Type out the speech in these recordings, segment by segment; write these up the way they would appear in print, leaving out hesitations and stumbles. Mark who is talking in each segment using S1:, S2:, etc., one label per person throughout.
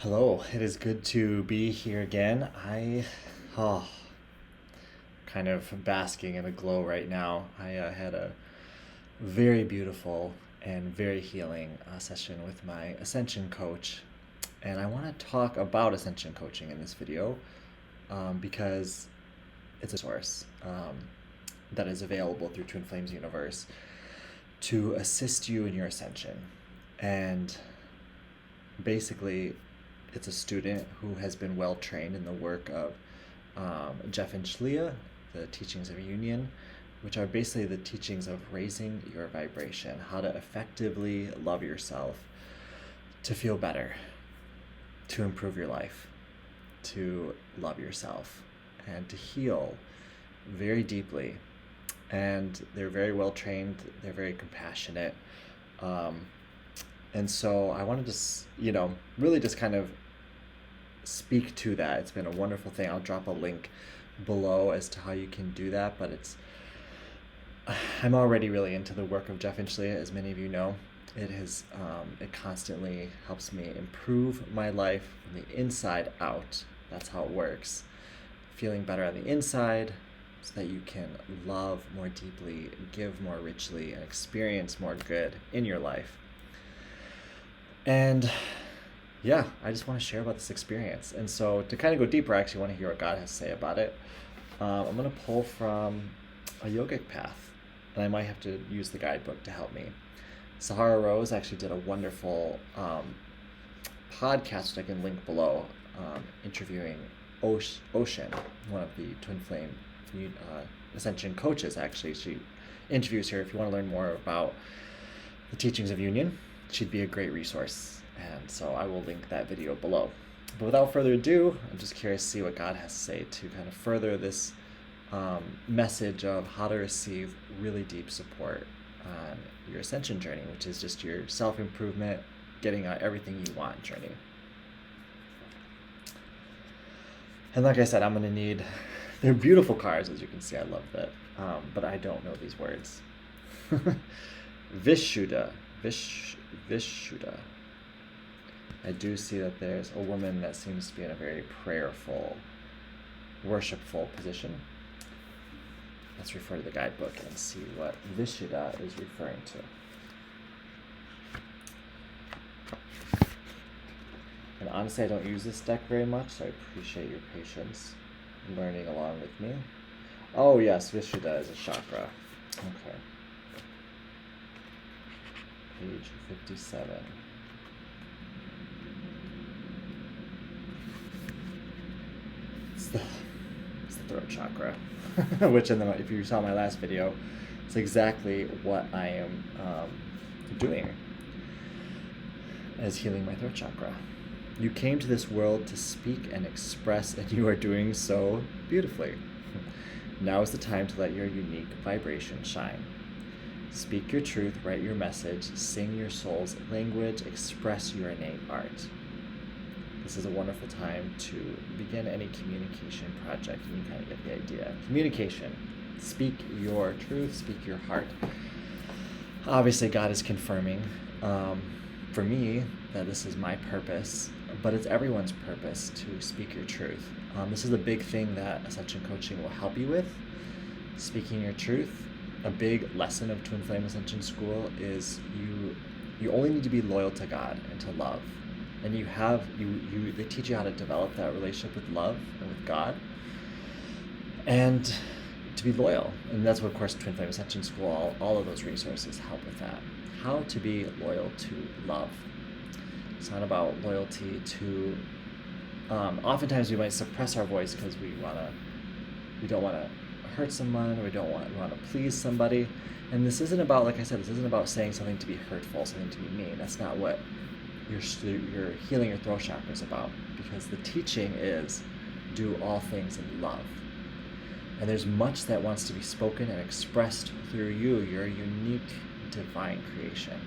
S1: Hello, it is good to be here again. Oh, kind of basking in a glow right now. I had a very beautiful and very healing session with my Ascension coach. And I want to talk about Ascension coaching in this video because it's a source that is available through Twin Flames Universe to assist you in your ascension. And basically, it's a student who has been well trained in the work of Jeff and Shlia, the teachings of union, which are basically the teachings of raising your vibration, how to effectively love yourself, to feel better, to improve your life, to love yourself, and to heal very deeply. And they're very well trained, they're very compassionate. And so I wanted to, really just kind of speak to that. It's been a wonderful thing. I'll drop a link below as to how you can do that, but I'm already really into the work of Jeff and Shlia, as many of you know. It constantly helps me improve my life from the inside out. That's how it works. Feeling better on the inside so that you can love more deeply, give more richly, and experience more good in your life. And yeah, I just want to share about this experience. And so to kind of go deeper, I actually want to hear what God has to say about it. I'm going to pull from a yogic path, and I might have to use the guidebook to help me. Sahara Rose actually did a wonderful podcast, which I can link below, interviewing Ocean, one of the Twin Flame Ascension Coaches. Actually, she interviews her. If you want to learn more about the teachings of union, she'd be a great resource. And so I will link that video below. But without further ado, I'm just curious to see what God has to say to kind of further this message of how to receive really deep support on your ascension journey, which is just your self-improvement, getting everything you want journey. And like I said, I'm going to need, they're beautiful cards, as you can see. I love that. But I don't know these words. Vishuddha. I do see that there's a woman that seems to be in a very prayerful, worshipful position. Let's refer to the guidebook and see what Vishuddha is referring to. And honestly, I don't use this deck very much, so I appreciate your patience learning along with me. Oh yes, Vishuddha is a chakra. Okay. Page 57. It's the throat chakra, which if you saw my last video, it's exactly what I am doing as healing my throat chakra. You came to this world to speak and express, and you are doing so beautifully. Now is the time to let your unique vibration shine. Speak your truth, write your message, sing your soul's language, express your innate art. This is a wonderful time to begin any communication project, and you kind of get the idea. Communication. Speak your truth, speak your heart. Obviously, God is confirming for me that this is my purpose, but it's everyone's purpose to speak your truth. This is a big thing that Ascension Coaching will help you with, speaking your truth. A big lesson of Twin Flame Ascension School is you only need to be loyal to God and to love. And they teach you how to develop that relationship with love and with God, and to be loyal. And that's what, of course, Twin Flame Ascension School, all of those resources help with that. How to be loyal to love. It's not about loyalty to, oftentimes we might suppress our voice because we don't want to hurt someone, or we want to please somebody. And this isn't about, like I said, this isn't about saying something to be hurtful, something to be mean. That's not what your healing your throat chakra is about, because the teaching is do all things in love. And there's much that wants to be spoken and expressed through you. You're a unique divine creation.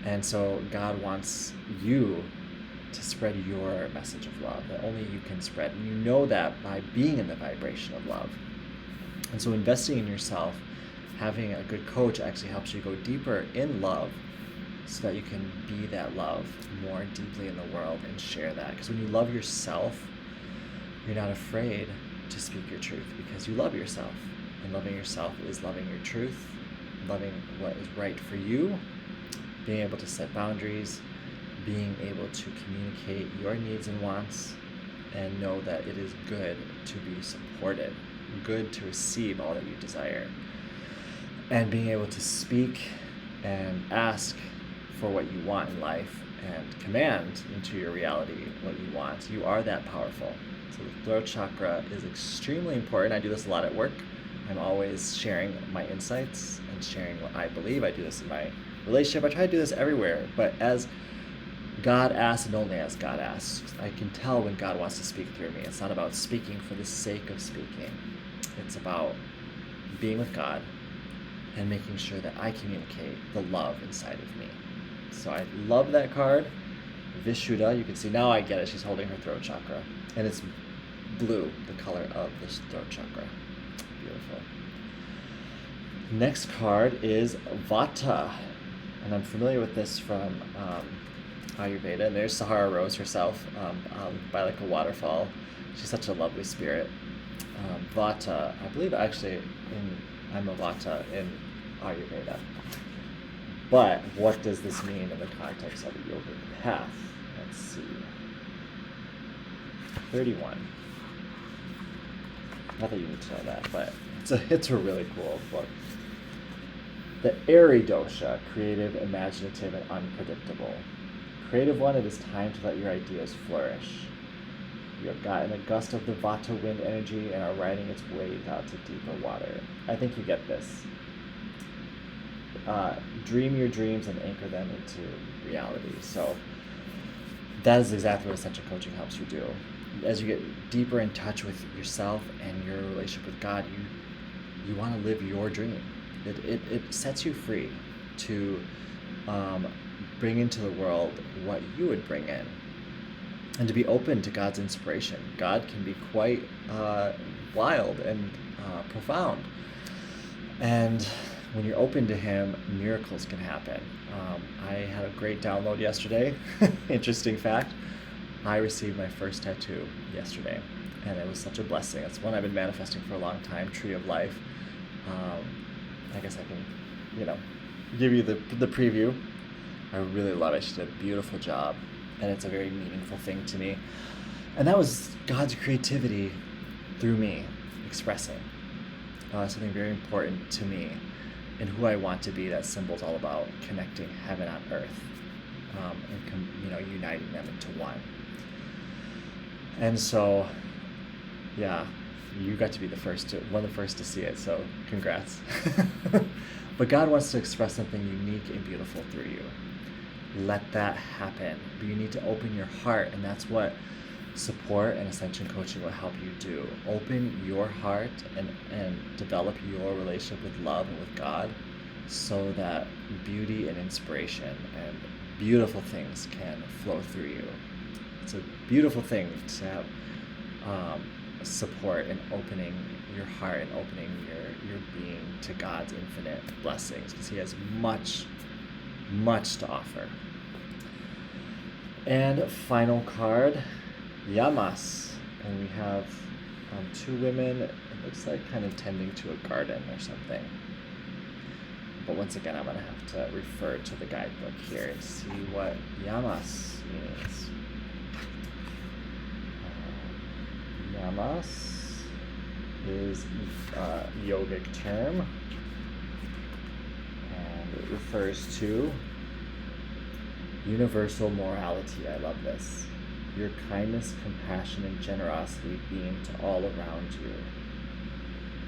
S1: And so God wants you to spread your message of love that only you can spread. And you know that by being in the vibration of love. And so investing in yourself, having a good coach actually helps you go deeper in love so that you can be that love more deeply in the world and share that. Because when you love yourself, you're not afraid to speak your truth because you love yourself. And loving yourself is loving your truth, loving what is right for you, being able to set boundaries, being able to communicate your needs and wants, and know that it is good to be supported, good to receive all that you desire. And being able to speak and ask for what you want in life and command into your reality what you want. You are that powerful. So the throat chakra is extremely important. I do this a lot at work. I'm always sharing my insights and sharing what I believe. I do this in my relationship. I try to do this everywhere, but as God asks and only as God asks, I can tell when God wants to speak through me. It's not about speaking for the sake of speaking. It's about being with God and making sure that I communicate the love inside of me. So I love that card. Vishuddha, you can see now I get it. She's holding her throat chakra. And it's blue, the color of the throat chakra. Beautiful. Next card is Vata. And I'm familiar with this from Ayurveda. And there's Sahara Rose herself by like a waterfall. She's such a lovely spirit. Vata, I believe actually I'm a Vata in Ayurveda. But what does this mean in the context of a yogic path? Let's see. 31. Not that you need to know that, but it's a really cool book. The airy dosha, creative, imaginative, and unpredictable. Creative one, it is time to let your ideas flourish. You have gotten a gust of the Vata wind energy and are riding its waves out to deeper water. I think you get this. Dream your dreams and anchor them into reality. So that is exactly what Ascension Coaching helps you do. As you get deeper in touch with yourself and your relationship with God, you want to live your dream. It sets you free to bring into the world what you would bring in, and to be open to God's inspiration. God can be quite wild and profound. And when you're open to Him, miracles can happen. I had a great download yesterday. Interesting fact. I received my first tattoo yesterday, and it was such a blessing. It's one I've been manifesting for a long time, Tree of Life. I guess I can, give you the preview. I really love it. She did a beautiful job, and it's a very meaningful thing to me. And that was God's creativity through me expressing something very important to me and who I want to be. That symbol's all about connecting heaven on earth, and uniting them into one. And so, yeah, you got to be one of the first to see it. So congrats. But God wants to express something unique and beautiful through you. Let that happen. But you need to open your heart, and that's what support and Ascension Coaching will help you do. Open your heart and develop your relationship with love and with God, so that beauty and inspiration and beautiful things can flow through you. It's a beautiful thing to have support and opening your heart and opening your being to God's infinite blessings, because He has much to offer. And final card, Yamas. And we have two women, it looks like kind of tending to a garden or something. But once again, I'm going to have to refer to the guidebook here to see what Yamas means. Yamas is a yogic term, and it refers to universal morality. I love this. Your kindness, compassion, and generosity being to all around you.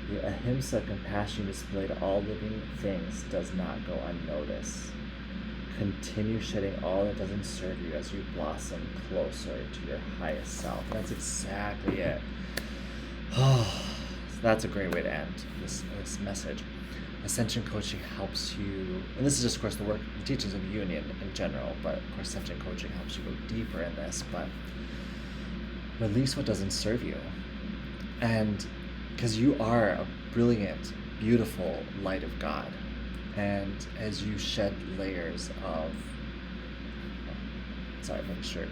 S1: The ahimsa, compassion displayed to all living things, does not go unnoticed. Continue shedding all that doesn't serve you as you blossom closer to your highest self. That's exactly it. Oh, that's a great way to end this message. Ascension Coaching helps you, and this is just, of course, the teachings of union in general, but of course Ascension Coaching helps you go deeper in this, but release what doesn't serve you. And because you are a brilliant, beautiful light of God. And as you shed layers of Sorry for the shirt.